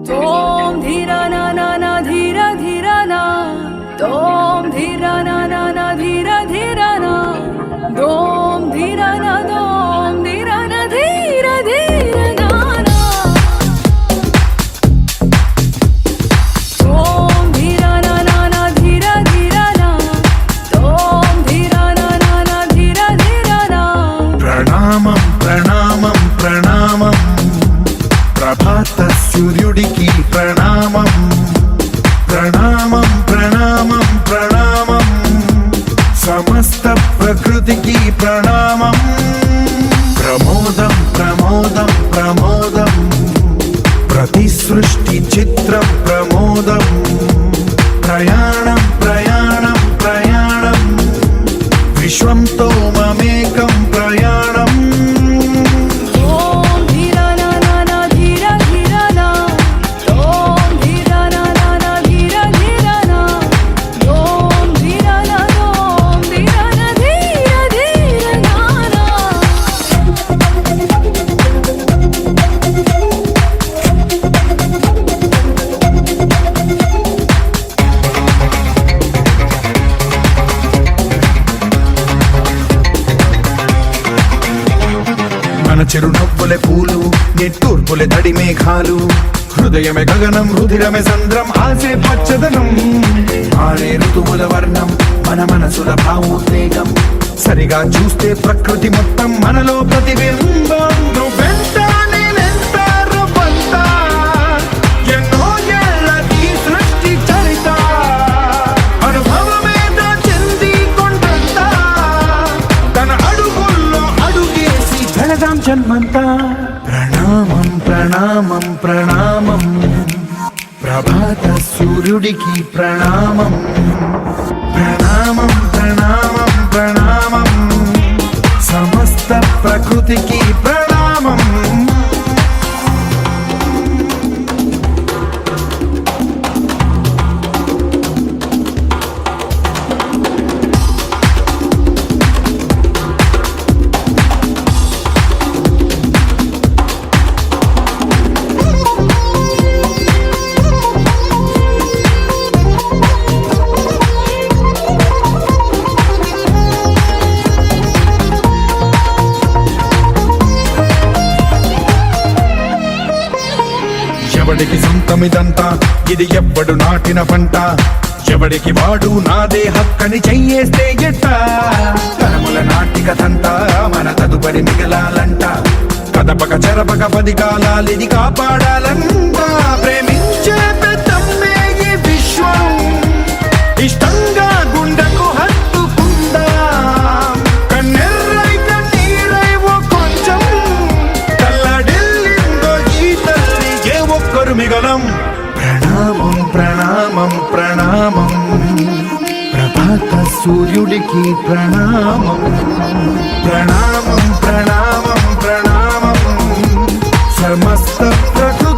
तोम धीरा ना ना ना धीरा धीरा ना तोम धीरा ना ना ना धीरा धीरा ना दोम धीरा ना दोम धीरा ना धीरा धीरा ना ना तोम धीरा ना ना ना धीरा धीरा ना तोम धीरा ना ना ना धीरा धीरा ना ప్రణామం ప్రణామం ప్రణామం ప్రభాత సూర్యుడికి ప్రణామం ప్రణామం ప్రణామం ప్రణామం సమస్త ప్రకృతికి ప్రణామం ప్రమోదం ప్రమోదం ప్రమోదం ప్రతి సృష్టి చిత్రం ప్రమోదం ప్రయాణం ప్రయాణం ప్రయాణం విశ్వంతో మమేకం ప్రయాణం तोम धीरा ना ना ना धीरा धीरा ना तोम धीरा ना ना ना धीरा धीरा ना दोम धीरा ना दोम धीरा ना धीरा धीरा ना ना మన చిరునవ్వులే పూలు నిట్టూర్పులే తడి మేఘాలు హృదయమే గగనం రుధిరమే సంద్రం ఆసే పచ్చదనం మారే ఋతువుల వర్ణం మన మనసుల భావోద్వేగం సరిగా చూస్తే ప్రకృతి మొత్తం మనలో ప్రతిబింబం నువ్వెంత నేనెంత రవ్వంత ఎన్నో ఏళ్ళకి సృష్టి చరిత అనుభవమేద చెంది కొండంత తన అడుగుల్లో అడుగేసి వెళదాం జన్మంతా ప్రణామం ప్రణామం ప్రణామం ప్రభాత సూర్యుడికి ప్రణామం ప్రణామం ప్రణామం ప్రణామం సమస్త ప్రకృతికి ప్రణామం ఎవడికి సొంతమిదంతా ఇది ఎవ్వడు నాటిన పంట ఎవడికి వాడు నాదే హక్కని చెయ్యేస్తే ఎట్ట తరముల నాటికతంతా మన తదుపరి మిగలాలంట కదపక చెరపక 10 కాలాలిది కాపాడాలంట ప్రేమించే పెద్దమ్మే ఈ విశ్వం ఇష్టంగా గుండెకు హత్తుకుందా కన్నెర్రై కన్నీరై ఓ కొంచెం కల్లడిల్లిందో ఈ తల్లి ఏ ఒక్కరు మిగలం ప్రణామం ప్రణామం ప్రణామం ప్రభాత సూర్యుడికి ప్రణామం ప్రణామం ప్రణామం ప్రణామం సమస్త ప్రకృతి